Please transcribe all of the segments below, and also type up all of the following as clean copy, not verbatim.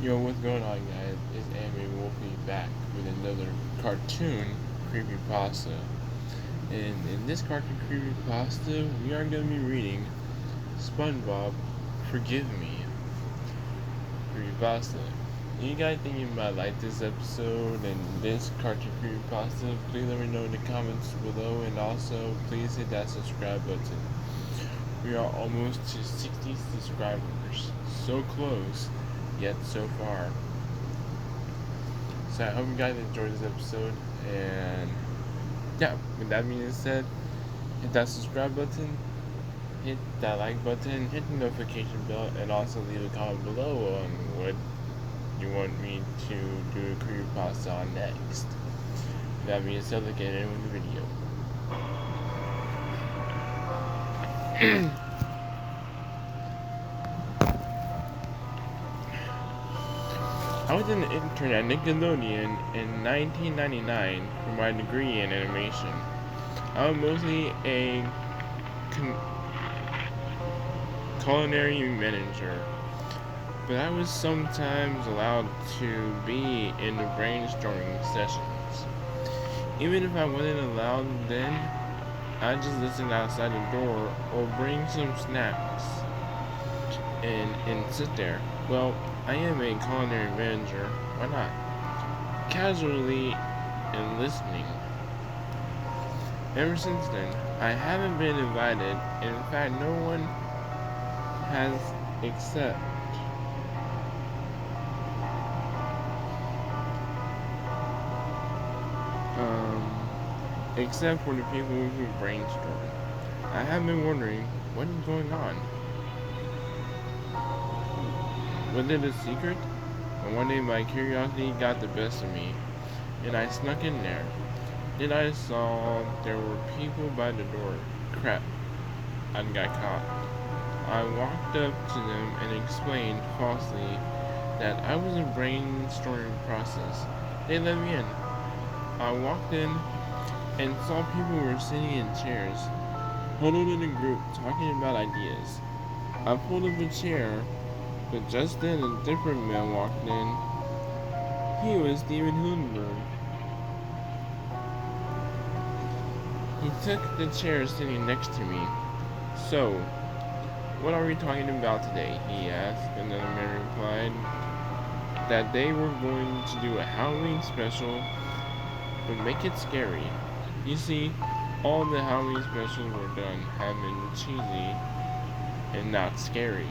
Yo, what's going on, guys? It's Anime Wolfie back with another cartoon creepypasta. And in this cartoon creepypasta, we are going to be reading SpongeBob, Forgive Me creepypasta. You guys think you might like this episode and this cartoon creepypasta? Please let me know in the comments below, and also please hit that subscribe button. We are almost to 60 subscribers. So close, yet so far. So I hope you guys enjoyed this episode, and yeah, with that being said, hit that subscribe button, hit that like button, hit the notification bell, and also leave a comment below on what you want me to do a creepypasta on next. With that being said, let's get into the video. I was an intern at Nickelodeon in 1999 for my degree in animation. I was mostly a culinary manager, but I was sometimes allowed to be in the brainstorming sessions. Even if I wasn't allowed then, I just listen outside the door or bring some snacks and sit there. Well, I am a culinary manager. Why not? Casually and listening. Ever since then, I haven't been invited. In fact, no one has except for the people who brainstorm. I have been wondering what is going on. Was it a secret? And one day my curiosity got the best of me, and I snuck in there. Then I saw there were people by the door. Crap, I got caught. I walked up to them and explained falsely that I was in a brainstorming process. They let me in. I walked in and saw people were sitting in chairs, huddled in a group talking about ideas. I pulled up a chair, but just then a different man walked in. He was Steven Hillenburg. He took the chair sitting next to me. So, what are we talking about today? He asked. Another man replied that they were going to do a Halloween special, but make it scary. You see, all the Halloween specials were done have been cheesy and not scary.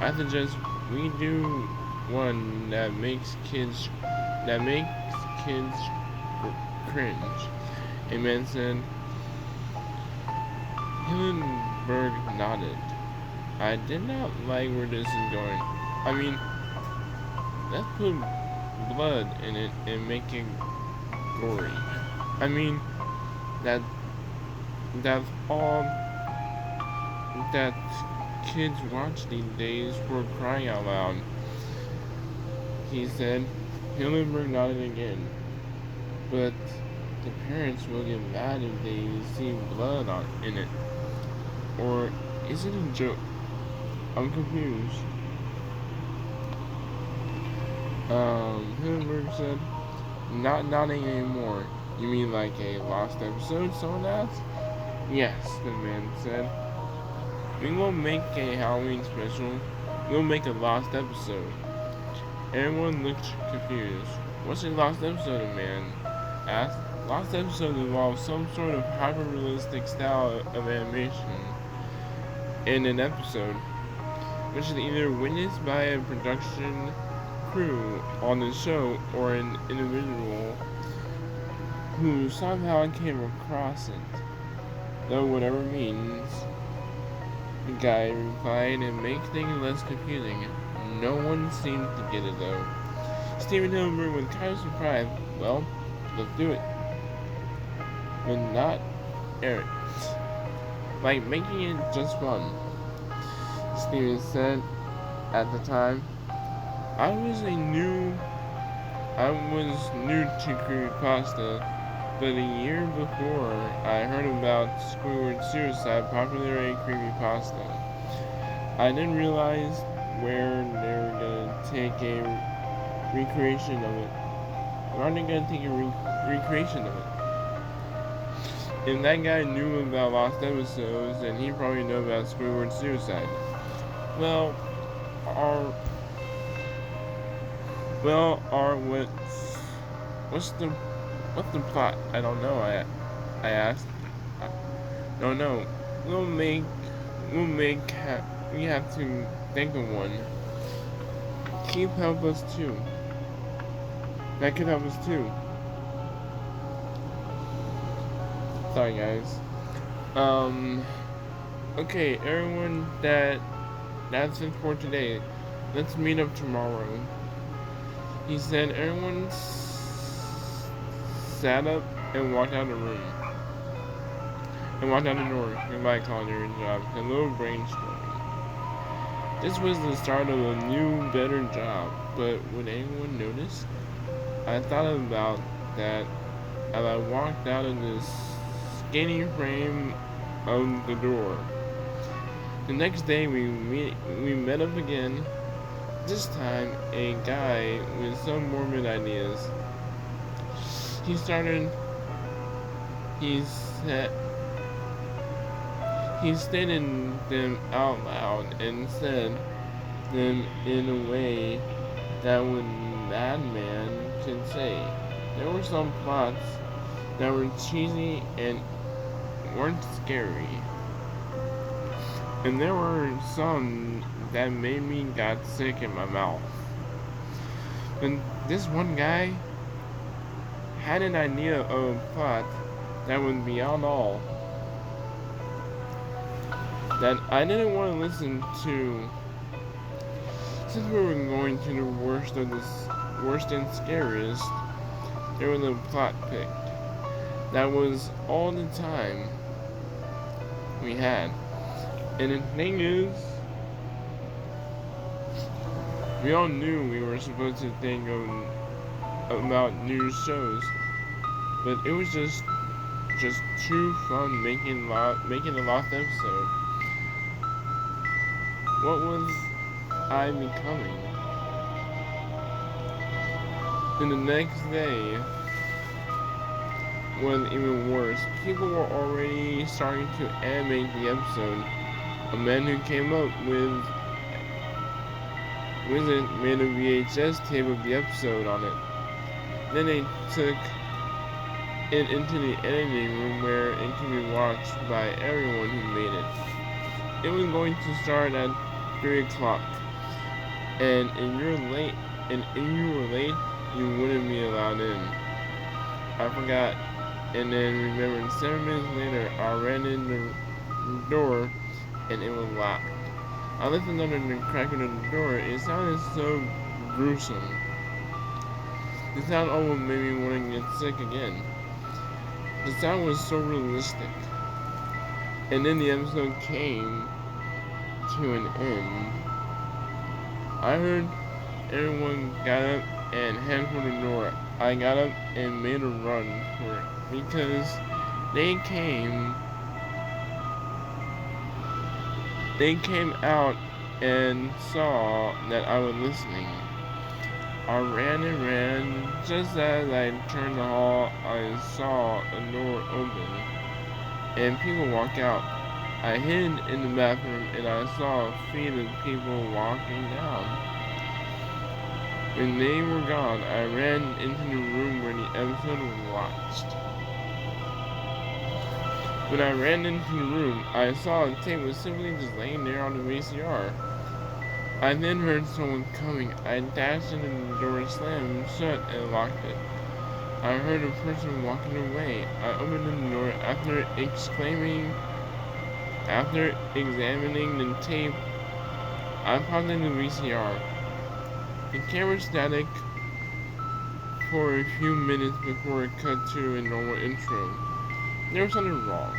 I suggest we do one that makes kids cringe. A man said. Hillenburg nodded. I did not like where this is going. I mean, let's put blood in it and make it gory. I mean, that's all that kids watch these days, for crying out loud, he said. Hillenburg nodded again. But the parents will get mad if they see blood in it. Or is it a joke? I'm confused. Hillenburg said, not nodding anymore. You mean like a lost episode? Someone asked. Yes, the man said. We won't make a Halloween special. We'll make a lost episode. Everyone looked confused. What's a lost episode? The man asked. Lost episode involves some sort of hyper-realistic style of animation in an episode, which is either witnessed by a production crew on the show or an individual who somehow came across it. Though whatever it means, the guy replied, and make things less confusing. No one seemed to get it though. Steven Hillenburg was kind of surprised. Well, let's do it. But not Eric. Like making it just fun. Steven said at the time. I was new to creepypasta, but a year before I heard about Squidward's suicide, popular creepypasta. I didn't realize where they were gonna take a recreation of it. I'm already gonna take a recreation of it. If that guy knew about lost episodes, then he probably knew about Squidward suicide. Well, what's the plot? I don't know. I asked. No, no. We have to think of one. Keep help us too. That could help us too. Sorry, guys. Okay, everyone. That's it for today. Let's meet up tomorrow. He said everyone sat up and walked out of the room. And walked out the door. Goodbye, calling your job. Hello, brainstorming. This was the start of a new, better job, but would anyone notice? I thought about that as I walked out of this skinny frame of the door. The next day we met up again. This time, a guy with some morbid ideas. He stated them out loud and said them in a way that a madman could say. There were some plots that were cheesy and weren't scary. And there were some that made me got sick in my mouth. And this one guy had an idea of a plot that was beyond all, that I didn't want to listen to. Since we were going to the worst and scariest, there was a plot picked. That was all the time we had. And the thing is, we all knew we were supposed to think about new shows, but it was just too fun making the lost episode. What was I becoming? And the next day was even worse. People were already starting to animate the episode. A man who came up with it made a VHS tape of the episode on it. Then they took it into the editing room where it could be watched by everyone who made it. It was going to start at 3 o'clock, and if you were late, you wouldn't be allowed in. I forgot, and then remembered 7 minutes later, I ran in the door, and it was locked. I listened under the crack of the door. It sounded so gruesome. The sound almost made me want to get sick again. The sound was so realistic. And then the episode came to an end. I heard everyone got up and headed for the door. I got up and made a run for it because they came out and saw that I was listening. I ran and ran. Just as I turned the hall, I saw a door open and people walk out. I hid in the bathroom and I saw a feed of people walking down. When they were gone, I ran into the room where the episode was watched. When I ran into the room, I saw the tape was simply just laying there on the VCR. I then heard someone coming. I dashed into the door, slammed shut, and locked it. I heard a person walking away. I opened the door after examining the tape. I paused in the VCR. The camera static for a few minutes before it cut to a normal intro. There was something wrong.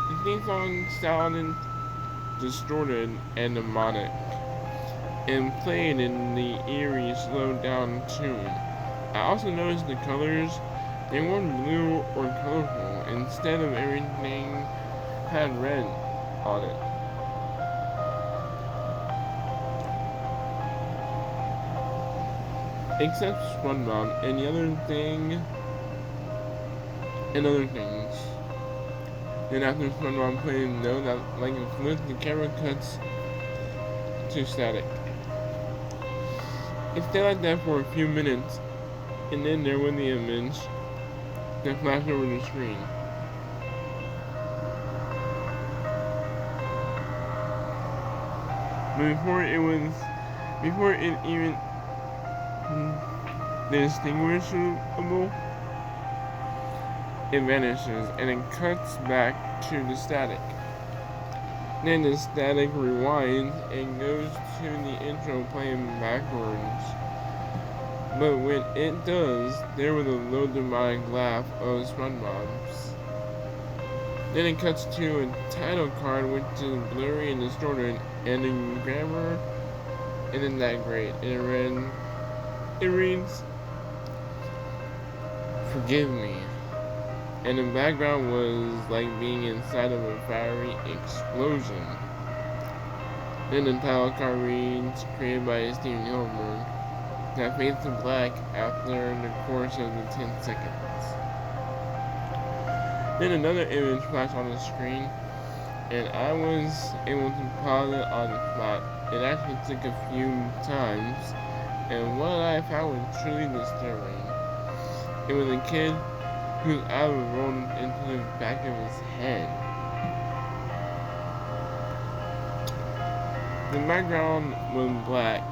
The theme song sounded distorted and demonic, and played in the eerie, slowed down tune. I also noticed the colors, they weren't blue or colorful. Instead of everything had red on it. except SpongeBob and other things. Then after SpongeBob played no, that like a flip, the camera cuts to static. It stayed like that for a few minutes, and then there was the image that flashed over the screen. But before it even distinguishable, it vanishes and it cuts back to the static. Then the static rewinds and goes to the intro playing backwards. But when it does, there was a low demonic laugh of SpongeBob's. Then it cuts to a title card which is blurry and distorted, and the grammar isn't that great. It reads, "Forgive me." And the background was like being inside of a fiery explosion. Then the title card reads, "Created by Steven Hillenburg," that fades to black after the course of the 10 seconds. Then another image flashed on the screen, and I was able to pause it on the spot. It actually took a few times, and what I found was truly disturbing. It was a kid whose eye was rolled into the back of his head. The background was black,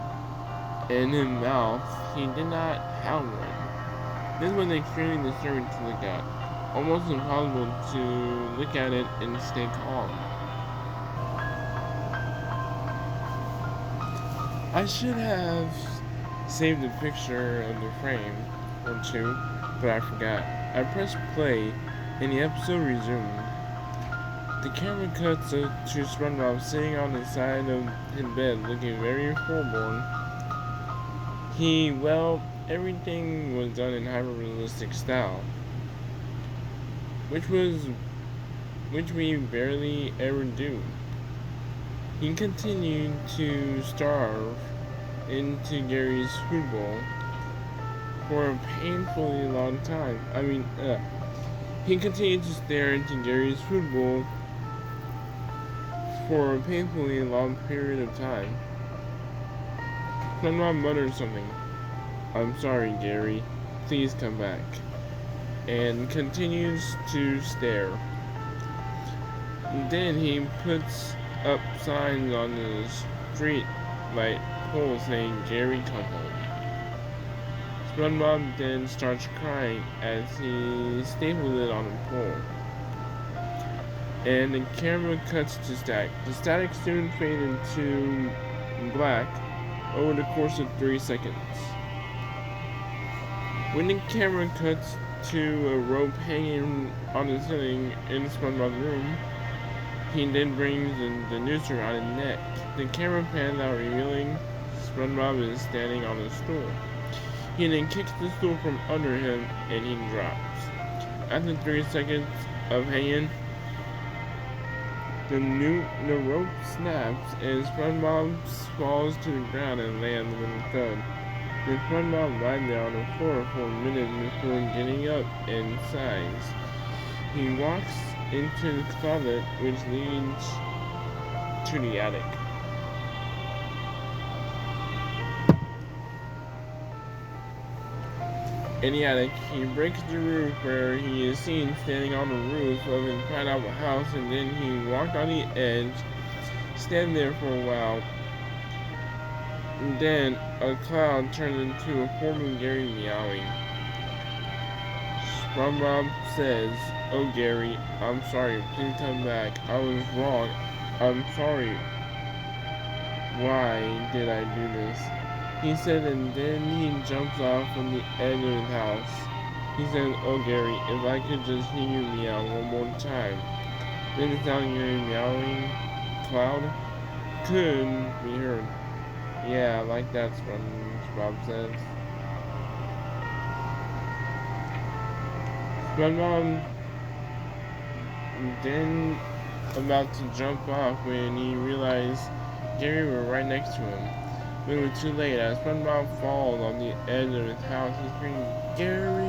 and his mouth, he did not have one. This was extremely disturbing to look at. Almost impossible to look at it and stay calm. I should have saved a picture of the frame or two, but I forgot. I pressed play and the episode resumed. The camera cuts to SpongeBob sitting on the side of his bed looking very forlorn. Everything was done in hyper-realistic style, which we barely ever do. He continued to starve into Gary's food bowl for a painfully long time. He continued to stare into Gary's food bowl for a painfully long period of time. SpongeBob muttered something. "I'm sorry, Gary. Please come back." And continues to stare. Then he puts up signs on the street light pole saying, "Gary, come home." SpongeBob then starts crying as he staples it on a pole. And the camera cuts to static. The static soon fades into black over the course of 3 seconds. When the camera cuts to a rope hanging on the ceiling in SpongeBob's room, he then brings the noose around his neck. The camera pans out, revealing SpongeBob is standing on a stool. He then kicks the stool from under him and he drops. After 3 seconds of hanging, the rope snaps and SpongeBob falls to the ground and lands with a thud. Then SpongeBob lies there on the floor for a minute before getting up and sighs. He walks into the closet, which leads to the attic. In the attic, he breaks the roof where he is seen standing on the roof of his pineapple house, and then he walked on the edge, stand there for a while. And then a cloud turns into a form of Gary meowing. SpongeBob says, "Oh Gary, I'm sorry, please come back. I was wrong. I'm sorry. Why did I do this?" He said, and then he jumps off from the edge of his house. He said, "Oh Gary, if I could just hear you meow one more time." Then the sound of Gary meowing cloud couldn't be heard. "Yeah, like that," SpongeBob says. SpongeBob then about to jump off when he realized Gary was right next to him. But it was too late. As SpongeBob falls on the edge of his house, he screams, "Gary!"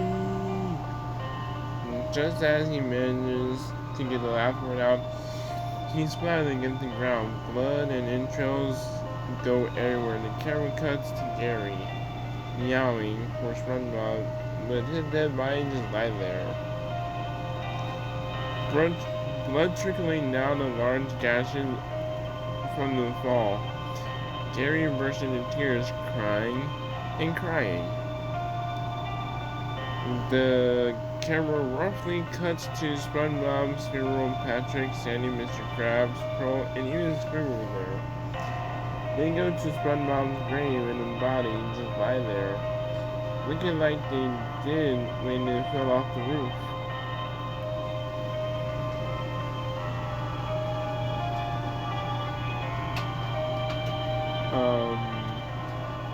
And just as he manages to get the last word out, he splatters against the ground. Blood and entrails go everywhere. The camera cuts to Gary, meowing for SpongeBob, but his dead body just lies there. Blood trickling down the large gashes from the fall. Gary burst into tears, crying and crying. The camera roughly cuts to SpongeBob, Squirrel, Patrick, Sandy, Mr. Krabs, Pearl, and even Squirrel there. They go to SpongeBob's grave and the body just lie there, looking like they did when they fell off the roof.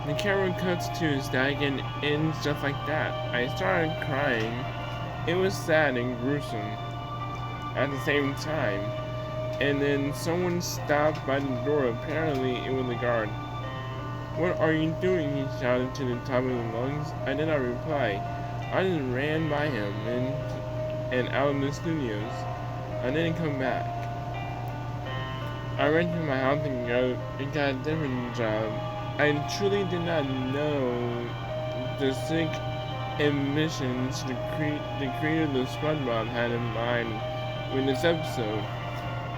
The camera cuts to static and ends just like that. I started crying. It was sad and gruesome at the same time. And then someone stopped by the door. Apparently it was the guard. "What are you doing?" he shouted to the top of his lungs. I did not reply. I just ran by him and out of the studios. I didn't come back. I ran to my house and got a different job. I truly did not know the sick ambitions the creator of SpongeBob had in mind with this episode.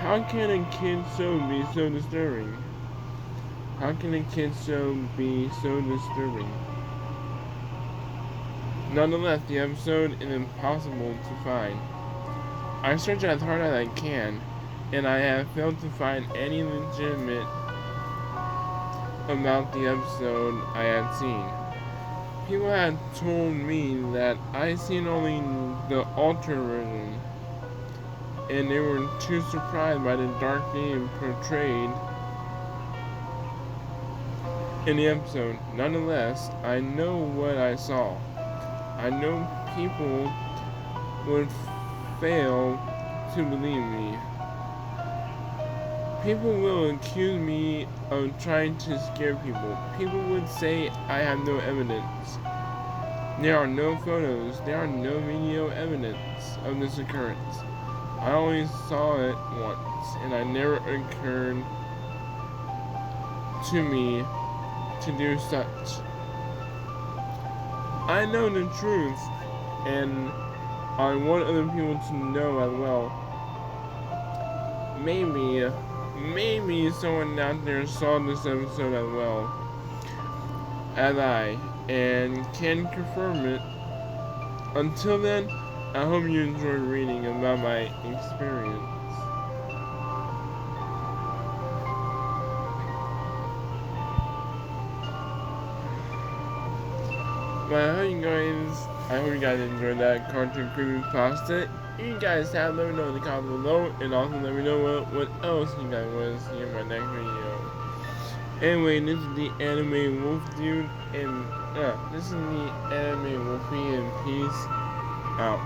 How can a kid show be so disturbing? How can a kid show be so disturbing? Nonetheless, the episode is impossible to find. I searched as hard as I can, and I have failed to find any legitimate about the episode I had seen. People had told me that I seen only the altered version, and they were too surprised by the dark theme portrayed in the episode. Nonetheless, I know what I saw. I know people would fail to believe me. People will accuse me of trying to scare people. People would say I have no evidence. There are no photos. There are no video evidence of this occurrence. I only saw it once, and it never occurred to me to do such. I know the truth, and I want other people to know as well. Maybe someone out there saw this episode as well as I, and can confirm it. Until then, I hope you enjoyed reading about my experience. Well, I hope you guys enjoyed that cartoon creepypasta. You guys have, let me know in the comments below, and also let me know what else you guys want to see in my next video. Anyway, this is the anime wolf dude, and this is the anime wolfie, and peace out.